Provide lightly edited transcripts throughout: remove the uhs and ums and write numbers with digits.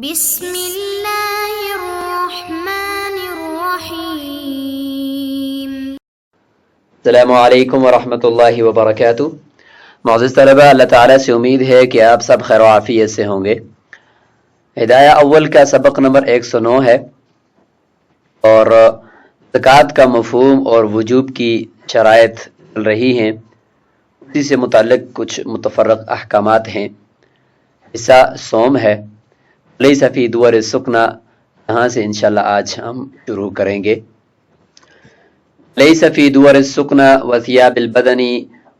بسم اللہ الرحمن الرحیم۔ السلام علیکم ورحمۃ اللہ وبرکاتہ۔ معزز طلبہ، اللہ تعالیٰ سے امید ہے کہ آپ سب خیر و عافیت سے ہوں گے۔ ہدایہ اول کا سبق نمبر 109 ہے اور زکوٰۃ کا مفہوم اور وجوب کی شرائط چل رہی ہیں، اسی سے متعلق کچھ متفرق احکامات ہیں۔ حصہ صوم ہے، لیس فی دور السکنہ، یہاں سے انشاءاللہ آج ہم شروع کریں گے۔ لیس فی دور السکنہ وثیاب البدن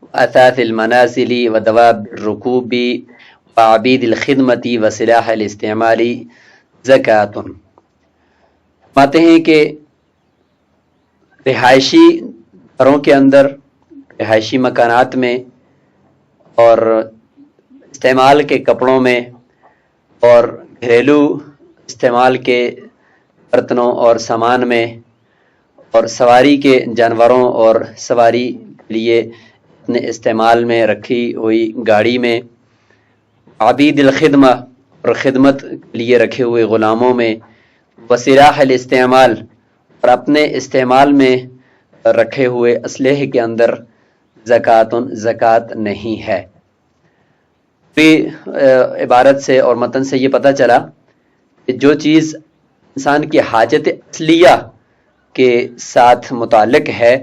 واثاث المنازل ودواب الرکوب وعبید الخدمت وسلاح الاستعمال زکوٰۃ۔ فرماتے ہیں کہ رہائشی گھروں کے اندر، رہائشی مکانات میں اور استعمال کے کپڑوں میں اور گھریلو استعمال کے برتنوں اور سامان میں اور سواری کے جانوروں اور سواری کے لیے اپنے استعمال میں رکھی ہوئی گاڑی میں، عبید الخدمہ اور خدمت کے لیے رکھے ہوئے غلاموں میں، وسلاح الاستعمال اور اپنے استعمال میں رکھے ہوئے اسلحے کے اندر زکوٰۃ نہیں ہے۔ عبارت سے اور متن سے یہ پتہ چلا کہ جو چیز انسان کی حاجت اصلیہ کے ساتھ متعلق ہے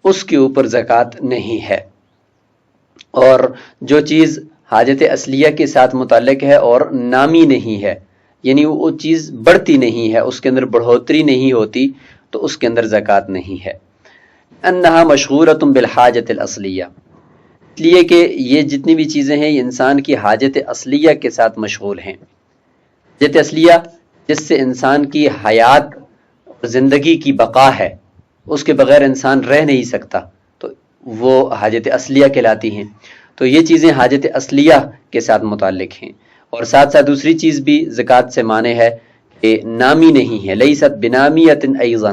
اس کے اوپر زکوٰۃ نہیں ہے، اور جو چیز حاجت اصلیہ کے ساتھ متعلق ہے اور نامی نہیں ہے، یعنی وہ چیز بڑھتی نہیں ہے، اس کے اندر بڑھوتری نہیں ہوتی، تو اس کے اندر زکوٰۃ نہیں ہے۔ انہا مشغورۃ بالحاجت الاصلیہ، اس لیے کہ یہ جتنی بھی چیزیں ہیں یہ انسان کی حاجت اصلیہ کے ساتھ مشغول ہیں۔ حاجت اصلیہ جس سے انسان کی حیات اور زندگی کی بقا ہے، اس کے بغیر انسان رہ نہیں سکتا، تو وہ حاجت اصلیہ کہلاتی ہیں۔ تو یہ چیزیں حاجت اصلیہ کے ساتھ متعلق ہیں، اور ساتھ ساتھ دوسری چیز بھی زکوٰۃ سے معنی ہے کہ نامی نہیں ہے، لیست بنامیۃ ایضا،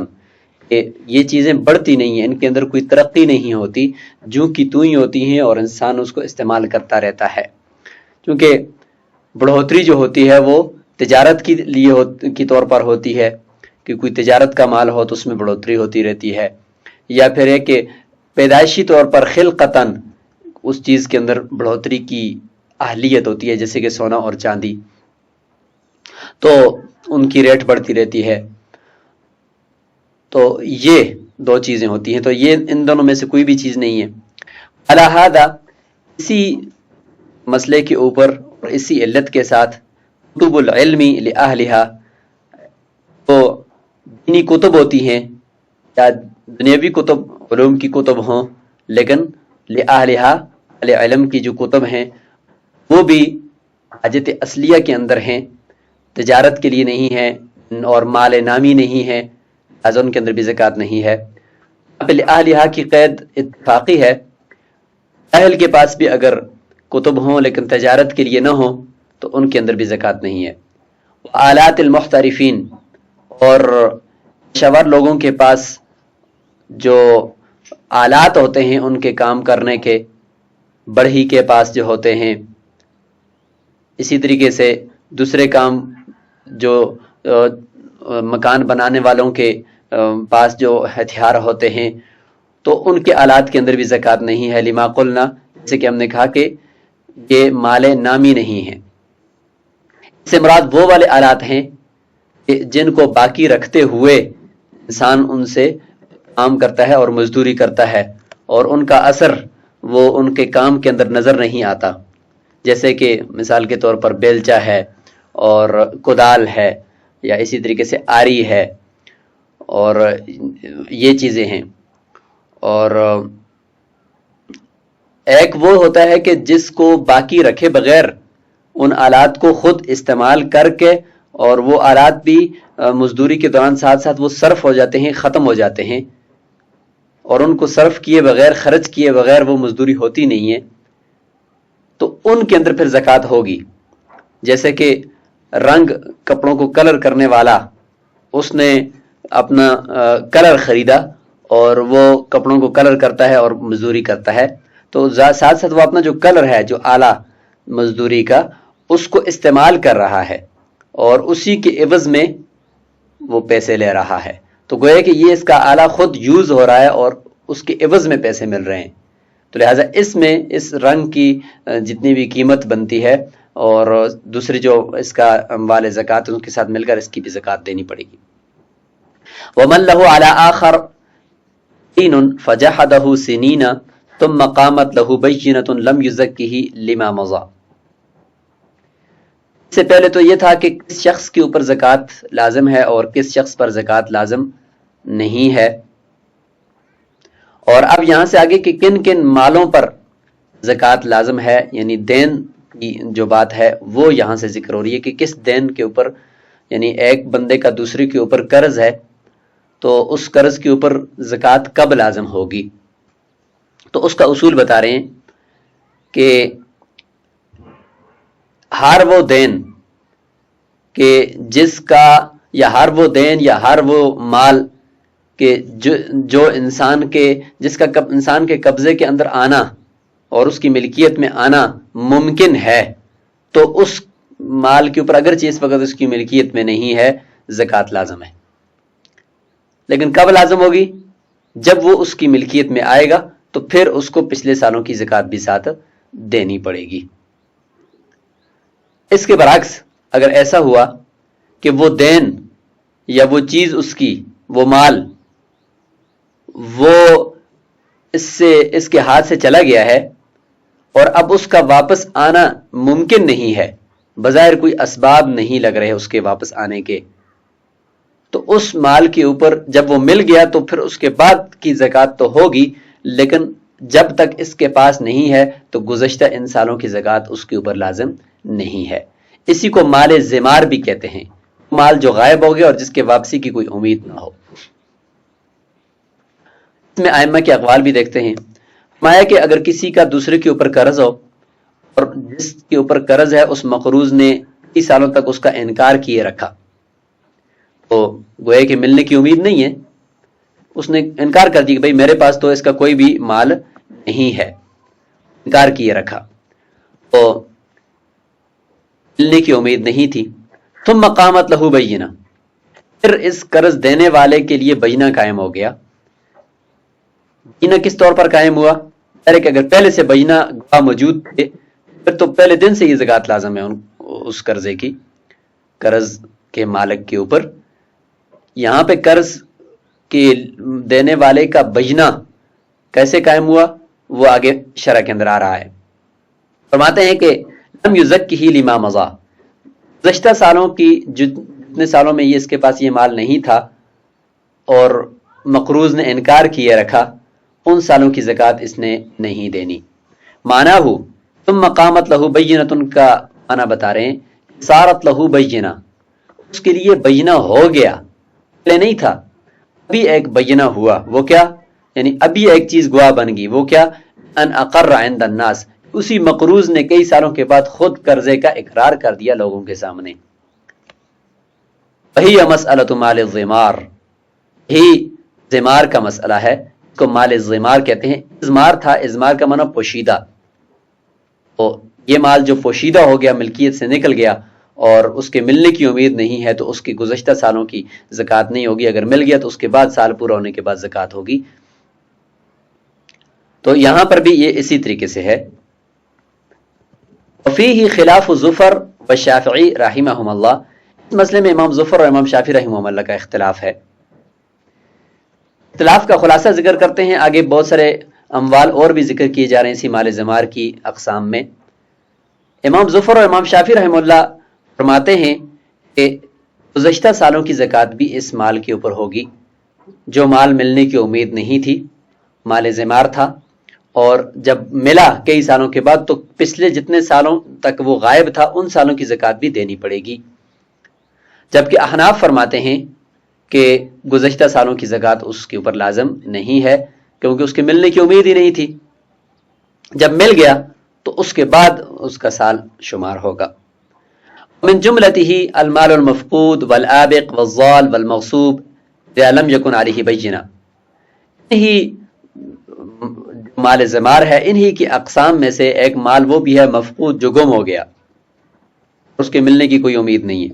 کہ یہ چیزیں بڑھتی نہیں ہیں، ان کے اندر کوئی ترقی نہیں ہوتی، جو کی تو ہی ہوتی ہیں اور انسان اس کو استعمال کرتا رہتا ہے۔ کیونکہ بڑھوتری جو ہوتی ہے وہ تجارت کی طور پر ہوتی ہے، کہ کوئی تجارت کا مال ہو تو اس میں بڑھوتری ہوتی رہتی ہے، یا پھر ہے کہ پیدائشی طور پر خلقتاً اس چیز کے اندر بڑھوتری کی اہلیت ہوتی ہے، جیسے کہ سونا اور چاندی، تو ان کی ریٹ بڑھتی رہتی ہے۔ تو یہ دو چیزیں ہوتی ہیں، تو یہ ان دونوں میں سے کوئی بھی چیز نہیں ہے۔ علی ھذا، اسی مسئلے کے اوپر اور اسی علت کے ساتھ کتب العلم لأہلہا، تو دینی کتب ہوتی ہیں یا دنیاوی کتب، علوم کی کتب ہوں، لیکن لأہلہا، اہل علم کی جو کتب ہیں وہ بھی حاجت اصلیہ کے اندر ہیں، تجارت کے لیے نہیں ہیں اور مال نامی نہیں ہے، لہذا ان کے اندر بھی زکوٰۃ نہیں ہے۔ لأہلہا کی قید اتفاقی ہے، اہل کے پاس بھی اگر کتب ہوں لیکن تجارت کے لیے نہ ہوں تو ان کے اندر بھی زکوٰۃ نہیں ہے۔ آلات المحترفین، اور شور لوگوں کے پاس جو آلات ہوتے ہیں ان کے کام کرنے کے، بڑھئی کے پاس جو ہوتے ہیں، اسی طریقے سے دوسرے کام جو مکان بنانے والوں کے پاس جو ہتھیار ہوتے ہیں، تو ان کے آلات کے اندر بھی زکوٰۃ نہیں ہے، لما قلنا، جیسے کہ ہم نے کہا کہ یہ مال نامی نہیں ہے۔ اس سے مراد وہ والے آلات ہیں کہ جن کو باقی رکھتے ہوئے انسان ان سے کام کرتا ہے اور مزدوری کرتا ہے، اور ان کا اثر وہ ان کے کام کے اندر نظر نہیں آتا، جیسے کہ مثال کے طور پر بیلچا ہے اور کدال ہے، یا اسی طریقے سے آری ہے، اور یہ چیزیں ہیں۔ اور ایک وہ ہوتا ہے کہ جس کو باقی رکھے بغیر ان آلات کو خود استعمال کر کے، اور وہ آلات بھی مزدوری کے دوران ساتھ ساتھ وہ صرف ہو جاتے ہیں، ختم ہو جاتے ہیں، اور ان کو صرف کیے بغیر، خرچ کیے بغیر وہ مزدوری ہوتی نہیں ہے، تو ان کے اندر پھر زکوٰۃ ہوگی۔ جیسے کہ رنگ کپڑوں کو کلر کرنے والا، اس نے اپنا کلر خریدا اور وہ کپڑوں کو کلر کرتا ہے اور مزدوری کرتا ہے، تو ساتھ ساتھ وہ اپنا جو کلر ہے، جو آلہ مزدوری کا، اس کو استعمال کر رہا ہے، اور اسی کے عوض میں وہ پیسے لے رہا ہے، تو گویا کہ یہ اس کا آلہ خود یوز ہو رہا ہے اور اس کے عوض میں پیسے مل رہے ہیں، تو لہٰذا اس میں اس رنگ کی جتنی بھی قیمت بنتی ہے اور دوسری جو اس کا اموال زکوٰۃ ہے اس کے ساتھ مل کر اس کی بھی زکوٰۃ دینی پڑے گی۔ وَمَن لَهُ عَلَى آخَرَ دِينٌ فَجَحَدَهُ سِنِينَ ثُمَّ قَامَتْ لَهُ بَيِّنَةٌ لَمْ يُزَكِّهِ لِمَا مَضَىٰ۔ اس سے پہلے تو یہ تھا کہ کس شخص کے اوپر زکوٰۃ لازم ہے اور کس شخص پر زکوٰۃ لازم نہیں ہے، اور اب یہاں سے آگے کہ کن کن مالوں پر زکوٰۃ لازم ہے، یعنی دین کی جو بات ہے وہ یہاں سے ذکر ہو رہی ہے کہ کس دین کے اوپر، یعنی ایک بندے کا دوسرے کے اوپر قرض ہے تو اس قرض کے اوپر زکوٰۃ کب لازم ہوگی، تو اس کا اصول بتا رہے ہیں کہ ہر وہ دین کہ جس کا، یا ہر وہ دین یا ہر وہ مال کہ جو انسان کے، جس کا انسان کے قبضے کے اندر آنا اور اس کی ملکیت میں آنا ممکن ہے، تو اس مال کے اوپر اگرچہ اس وقت اس کی ملکیت میں نہیں ہے زکوٰۃ لازم ہے، لیکن کب لازم ہوگی؟ جب وہ اس کی ملکیت میں آئے گا تو پھر اس کو پچھلے سالوں کی زکوٰۃ بھی ساتھ دینی پڑے گی۔ اس کے برعکس اگر ایسا ہوا کہ وہ دین یا وہ چیز اس کی، وہ مال وہ اس کے ہاتھ سے چلا گیا ہے اور اب اس کا واپس آنا ممکن نہیں ہے، بظاہر کوئی اسباب نہیں لگ رہے اس کے واپس آنے کے، تو اس مال کے اوپر جب وہ مل گیا تو پھر اس کے بعد کی زکوٰۃ تو ہوگی، لیکن جب تک اس کے پاس نہیں ہے تو گزشتہ ان سالوں کی زکوٰۃ اس کے اوپر لازم نہیں ہے۔ اسی کو مال زمار بھی کہتے ہیں، مال جو غائب ہو گیا اور جس کے واپسی کی کوئی امید نہ ہو۔ اس میں ائمہ کے اقوال بھی دیکھتے ہیں، فرمایا کہ اگر کسی کا دوسرے کے اوپر قرض ہو اور جس کے اوپر قرض ہے اس مقروض نے کئی سالوں تک اس کا انکار کیے رکھا، تو گویا کہ ملنے کی امید نہیں ہے، اس نے انکار کر دی کہ بھئی میرے پاس تو اس کا کوئی بھی مال نہیں ہے، انکار کیے رکھا، تو ملنے کی امید نہیں تھی۔ ثم قامت لہ بینہ، پھر اس قرض دینے والے کے لیے بینہ قائم ہو گیا۔ بینہ کس طور پر قائم ہوا؟ کہ اگر پہلے سے بینہ گواہ موجود تھے پھر تو پہلے دن سے یہ زکوٰۃ لازم ہے اس قرضے کی، قرض کے مالک کے اوپر۔ یہاں پہ قرض کے دینے والے کا بینہ کیسے قائم ہوا وہ آگے شرح کے اندر آ رہا ہے۔ فرماتے ہیں کہ لم یزکہ لما مضی، گزشتہ سالوں کی جتنے سالوں میں اس کے پاس یہ مال نہیں تھا اور مقروض نے انکار کیے رکھا، ان سالوں کی زکوٰۃ اس نے نہیں دینی۔ معنی ہو ثم قامت لہ بینۃ کا معنی بتا رہے ہیں، صارت لہ بینہ، اس کے لیے بینہ ہو گیا، پہلے نہیں تھا، ابھی ایک بینہ ہوا، وہ کیا؟ یعنی ابھی ایک چیز گواہ بن گئی، وہ کیا؟ ان اقر عند الناس، اسی مقروض نے کئی سالوں کے بعد خود قرضے کا اقرار کر دیا لوگوں کے سامنے۔ وہی مسئلۃ مال الزمار، ہی زمار کا مسئلہ ہے، اس کو مال الزمار کہتے ہیں۔ ازمار تھا، ازمار کا معنی پوشیدہ، تو یہ مال جو پوشیدہ ہو گیا، ملکیت سے نکل گیا اور اس کے ملنے کی امید نہیں ہے تو اس کی گزشتہ سالوں کی زکوٰۃ نہیں ہوگی، اگر مل گیا تو اس کے بعد سال پورا ہونے کے بعد زکوٰۃ ہوگی۔ تو یہاں پر بھی یہ اسی طریقے سے ہے۔ وفیہ خلاف ظفر و شافعی رحمہم اللہ، اس مسئلے میں امام ظفر اور امام شافعی رحمہم اللہ کا اختلاف ہے۔ اختلاف کا خلاصہ ذکر کرتے ہیں، آگے بہت سارے اموال اور بھی ذکر کیے جا رہے ہیں اسی مال زمار کی اقسام میں۔ امام ظفر اور امام شافعی رحمہ اللہ فرماتے ہیں کہ گزشتہ سالوں کی زکوٰۃ بھی اس مال کے اوپر ہوگی، جو مال ملنے کی امید نہیں تھی، مال زمار تھا، اور جب ملا کئی سالوں کے بعد تو پچھلے جتنے سالوں تک وہ غائب تھا ان سالوں کی زکوٰۃ بھی دینی پڑے گی۔ جبکہ احناف فرماتے ہیں کہ گزشتہ سالوں کی زکوٰۃ اس کے اوپر لازم نہیں ہے، کیونکہ اس کے ملنے کی امید ہی نہیں تھی، جب مل گیا تو اس کے بعد اس کا سال شمار ہوگا۔ من جملته المال المفقود والآبق والضال والمغصوب اذا لم يكن عليه بینہ، یہی مال زمار ہے، انہی کی اقسام میں سے ایک مال وہ بھی ہے مفقود جو گم ہو گیا، اس کے ملنے کی کوئی امید نہیں ہے،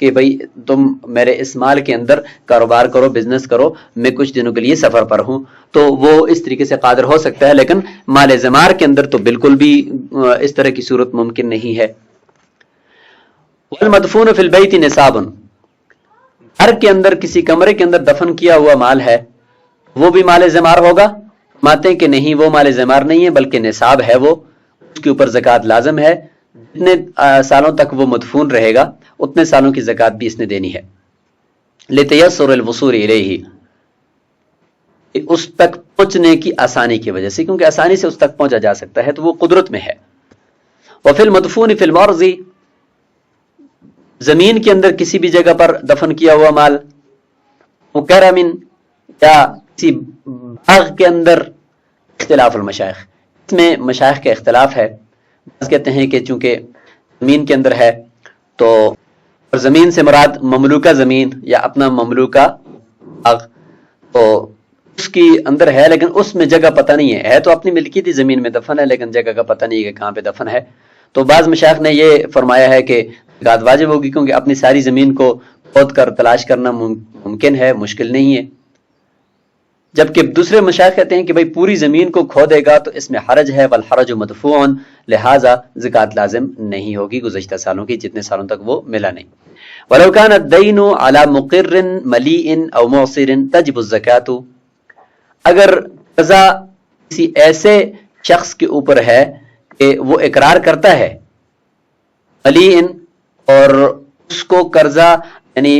کہ بھئی تم میرے اس مال کے اندر کاروبار کرو، بزنس کرو، میں کچھ دنوں کے لیے سفر پر ہوں، تو وہ اس طریقے سے قادر ہو سکتا ہے، لیکن مال زمار کے اندر تو بالکل بھی اس طرح کی صورت ممکن نہیں ہے۔ والمدفون فی البیت نصاب، گھر کے اندر کسی کمرے کے اندر دفن کیا ہوا مال ہے، وہ بھی مال زمار ہوگا؟ ماتے کہ نہیں، وہ مال زمار نہیں ہے بلکہ نصاب ہے، وہ اس کے اوپر زکوٰۃ لازم ہے، جتنے سالوں تک وہ مدفون رہے گا اتنے سالوں کی زکوٰۃ بھی اس نے دینی ہے۔ لتیسر الوصول الیہ، اس تک پہنچنے کی آسانی کی وجہ سے، کیونکہ آسانی سے اس تک پہنچا جا سکتا ہے تو وہ قدرت میں ہے۔ وفی المدفون فی الارض، زمین کے اندر کسی بھی جگہ پر دفن کیا ہوا مال، مکرم یا کسی باغ کے اندر، اختلاف المشائخ، اس میں مشائخ کا اختلاف ہے۔ بعض کہتے ہیں کہ چونکہ زمین کے اندر ہے تو زمین سے مراد مملوکہ زمین یا اپنا مملوکہ باغ، تو اس کی اندر ہے لیکن اس میں جگہ پتہ نہیں ہے تو اپنی ملکیتی زمین میں دفن ہے لیکن جگہ کا پتہ نہیں ہے کہ کہاں پہ دفن ہے، تو بعض مشائخ نے یہ فرمایا ہے کہ زکوٰۃ واجب ہوگی، کیونکہ اپنی ساری زمین کو کھود کر تلاش کرنا ممکن ہے، مشکل نہیں ہے۔ جبکہ دوسرے مشائخ کہتے ہیں کہ بھئی پوری زمین کو کھودے گا تو اس میں حرج ہے، والحرج مدفوع، لہٰذا زکوٰۃ لازم نہیں ہوگی گزشتہ سالوں کی، جتنے سالوں تک وہ ملا نہیں۔ وَلَوْ كَانَ الدَّيْنُ عَلَى مُقِرٍّ مَلِيءٍ أَوْ مُعْصِرٍ تَجِبُ الزَّكَاةُ، اگر قرضہ کسی ایسے شخص کے اوپر ہے کہ وہ اقرار کرتا ہے، ملیء، اور اس کو قرضہ یعنی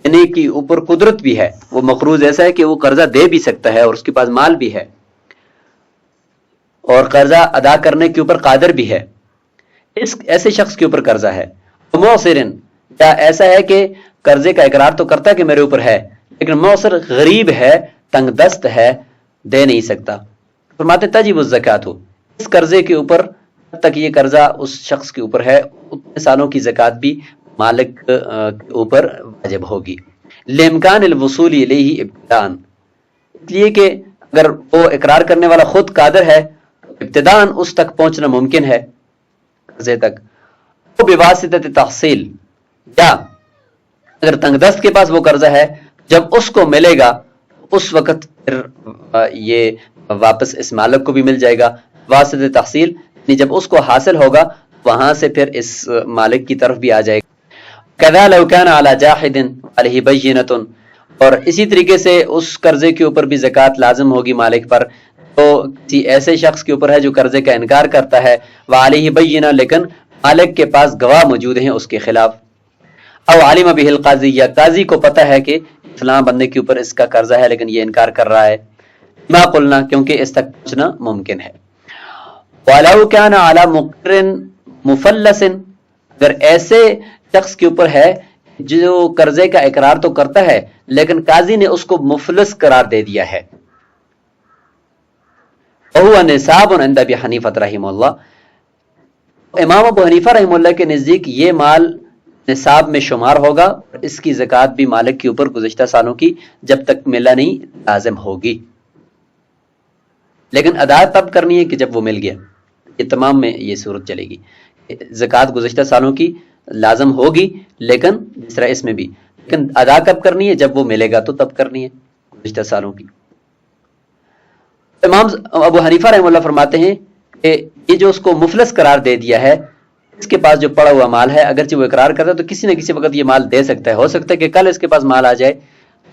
دینے کی اوپر قدرت بھی ہے، وہ مقروض ایسا ہے کہ وہ قرضہ دے بھی سکتا ہے اور اس کے پاس مال بھی ہے اور قرضہ ادا کرنے کے اوپر قادر بھی ہے، اس ایسے شخص کے اوپر قرضہ ہے۔ معصر، یا ایسا ہے کہ قرضے کا اقرار تو کرتا ہے کہ میرے اوپر ہے لیکن معصر غریب ہے، تنگ دست ہے، دے نہیں سکتا، فرماتے تجب الزکوٰۃ، اس قرضے کے اوپر جب تک یہ قرضہ اس شخص کے اوپر ہے اتنے سالوں کی زکوٰۃ بھی مالک کے اوپر واجب ہوگی۔ لامکان الوصول الیہ ابتداء، اس لیے کہ اگر وہ اقرار کرنے والا خود قادر ہے ابتداء اس تک پہنچنا ممکن ہے قرضے تک، وہ بواسطہ تحصیل، یا اگر تنگ دست کے پاس وہ قرضہ ہے جب اس کو ملے گا اس وقت پھر یہ واپس اس مالک کو بھی مل جائے گا، واسطہ تحصیل، یعنی جب اس کو حاصل ہوگا وہاں سے پھر اس مالک کی طرف بھی آ جائے گا۔ کذا لو کان علی جاحد علیہ بینۃ، اور اسی طریقے سے اس قرضے کے اوپر بھی زکوٰۃ لازم ہوگی مالک پر، تو کسی ایسے شخص کے اوپر ہے جو قرضے کا انکار کرتا ہے، وعلیہ بینہ، لیکن مالک کے پاس گواہ موجود ہیں اس کے خلاف، او علم بہ القاضی، یا قاضی کو پتہ ہے کہ فلاں بندے کے اوپر اس کا قرضہ ہے لیکن یہ انکار کر رہا ہے، ما قلنا، کیونکہ اس تک پہنچنا ممکن ہے۔ وَلَوْ كَانَ عَلَى مُقْرٍ مُفَلَّسٍ، اگر ایسے شخص کے اوپر ہے جو قرضے کا اقرار تو کرتا ہے لیکن قاضی نے اس کو مفلس قرار دے دیا ہے، وَهُوَ نِصَابٌ عِنْدَ أَبِي حَنِيفَةَ رحمہ اللہ، امام ابو حنیفہ رحمہ اللہ کے نزدیک یہ مال نصاب میں شمار ہوگا، اس کی زکوٰۃ بھی مالک کے اوپر گزشتہ سالوں کی جب تک ملا نہیں لازم ہوگی، لیکن ادا تب کرنی ہے کہ جب وہ مل گیا۔ یہ تمام میں یہ صورت چلے گی، زکوٰۃ گزشتہ سالوں کی لازم ہوگی لیکن جس طرح اس میں بھی، لیکن ادا کب کرنی ہے؟ جب وہ ملے گا تو تب کرنی ہے گزشتہ سالوں کی۔ امام ابو حنیفہ رحمہ اللہ فرماتے ہیں کہ یہ جو اس کو مفلس قرار دے دیا ہے، اس کے پاس جو پڑا ہوا مال ہے اگرچہ وہ اقرار کرتا ہے تو کسی نہ کسی وقت یہ مال دے سکتا ہے، ہو سکتا ہے کہ کل اس کے پاس مال آ جائے،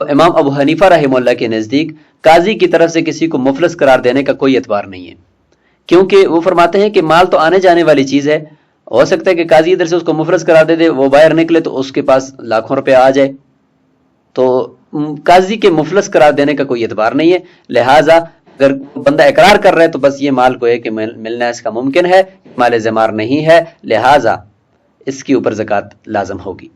تو امام ابو حنیفہ رحمہ اللہ کے نزدیک قاضی کی طرف سے کسی کو مفلس قرار دینے کا کوئی اعتبار نہیں ہے، کیونکہ وہ فرماتے ہیں کہ مال تو آنے جانے والی چیز ہے، ہو سکتا ہے کہ قاضی ادھر سے اس کو مفلس قرار دے دے، وہ باہر نکلے تو اس کے پاس لاکھوں روپے آ جائے، تو قاضی کے مفلس قرار دینے کا کوئی اعتبار نہیں ہے، لہٰذا اگر بندہ اقرار کر رہا ہے تو بس یہ مال کو ہے کہ ملنا اس کا ممکن ہے، مال زمار نہیں ہے، لہٰذا اس کے اوپر زکوٰۃ لازم ہوگی۔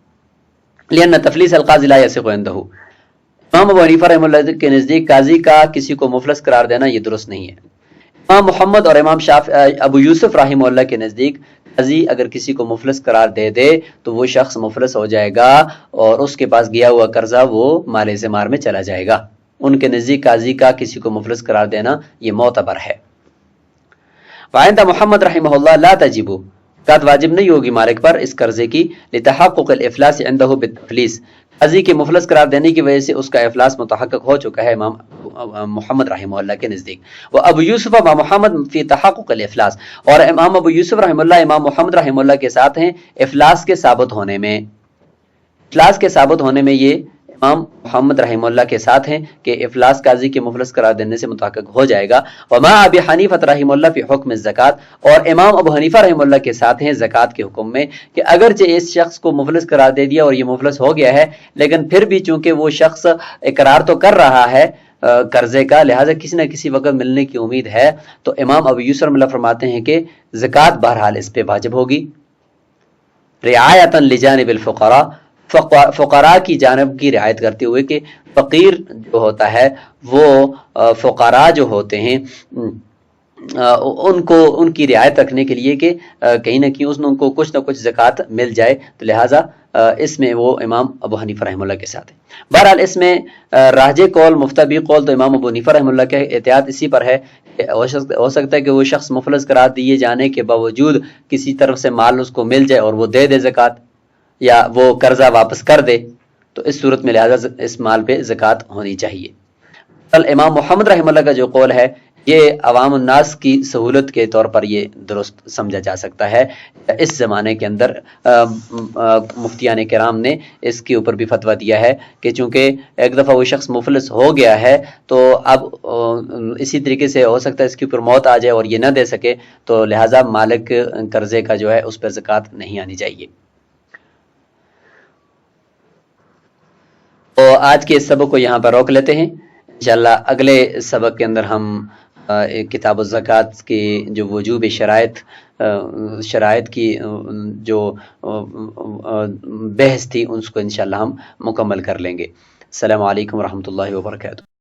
لأن تفلیس القاضی لا یصح عندہ، امام ابو حنیفہ رحمہ اللہ کے نزدیک قاضی کا کسی کو مفلس قرار دینا یہ درست نہیں ہے۔ امام محمد اور امام ابو یوسف رحمہ اللہ کے نزدیک قاضی اگر کسی کو مفلس قرار دے دے تو وہ شخص مفلس ہو جائے گا اور اس کے پاس گیا ہوا قرضہ وہ مال زمار میں چلا جائے گا، ان کے نزدیک قاضی کا کسی کو مفلس قرار دینا یہ معتبر ہے۔ وعند محمد رحمہ اللہ لا تجب، زکات واجب نہیں ہوگی مالک پر اس قرضے کی لتحقق الافلاس عنده بالتفلیس، قاضی کے مفلس قرار دینے کی وجہ سے اس کا افلاس متحقق ہو چکا ہے امام محمد رحمہ اللہ کے نزدیک. وہ ابو یوسف امام محمد فی تحقق الافلاس، اور امام ابو یوسف رحمہ اللہ امام محمد رحمہ اللہ کے ساتھ ہیں افلاس کے ثابت ہونے میں. افلاس کے ثابت ہونے میں یہ امام محمد رحمہ اللہ کے ساتھ ہیں کہ افلاس قاضی کے مفلس قرار دینے سے متحقق ہو جائے گا. وما ابی حنیفہ رحمہ اللہ فی حکم الزکات، اور امام ابو حنیفہ رحمہ اللہ کے ساتھ ہیں زکات کے حکم میں کہ اگرچہ اس شخص کو مفلس قرار دے دیا اور یہ مفلس ہو گیا ہے، لیکن پھر بھی چونکہ وہ شخص اقرار تو کر رہا ہے قرضے کا، لہٰذا کسی نہ کسی وقت ملنے کی امید ہے، تو امام ابو یوسف رحمہ اللہ فرماتے ہیں کہ زکات بہرحال اس پہ واجب ہوگی. رعایۃ لجانب الفقراء، فقراء کی جانب کی رعایت کرتے ہوئے کہ فقیر جو ہوتا ہے وہ فقراء جو ہوتے ہیں ان کی رعایت رکھنے کے لیے کہ کہیں نہ کہیں ان کو کچھ نہ کچھ زکوٰۃ مل جائے، تو لہٰذا اس میں وہ امام ابو حنیفہ رحمہ اللہ کے ساتھ ہے. بہرحال اس میں راجح قول مفتبی قول تو امام ابو حنیفہ رحمہ اللہ کے احتیاط اسی پر ہے کہ ہو سکتا ہے کہ وہ شخص مفلس قرار دیے جانے کے باوجود کسی طرف سے مال اس کو مل جائے اور وہ دے زکوٰۃ، یا وہ قرضہ واپس کر دے، تو اس صورت میں لہٰذا اس مال پہ زکوٰۃ ہونی چاہیے. امام محمد رحمہ اللہ کا جو قول ہے یہ عوام الناس کی سہولت کے طور پر یہ درست سمجھا جا سکتا ہے. اس زمانے کے اندر مفتیان کرام نے اس کے اوپر بھی فتویٰ دیا ہے کہ چونکہ ایک دفعہ وہ شخص مفلس ہو گیا ہے تو اب اسی طریقے سے ہو سکتا ہے اس کے اوپر موت آ جائے اور یہ نہ دے سکے، تو لہٰذا مالک قرضے کا جو ہے اس پر زکوٰۃ نہیں آنی چاہیے. تو آج کے اس سبق کو یہاں پر روک لیتے ہیں. انشاءاللہ اگلے سبق کے اندر ہم کتاب الزکوٰۃ کی جو وجوب شرائط کی جو بحث تھی اس کو انشاءاللہ ہم مکمل کر لیں گے. السلام علیکم ورحمۃ اللہ وبرکاتہ.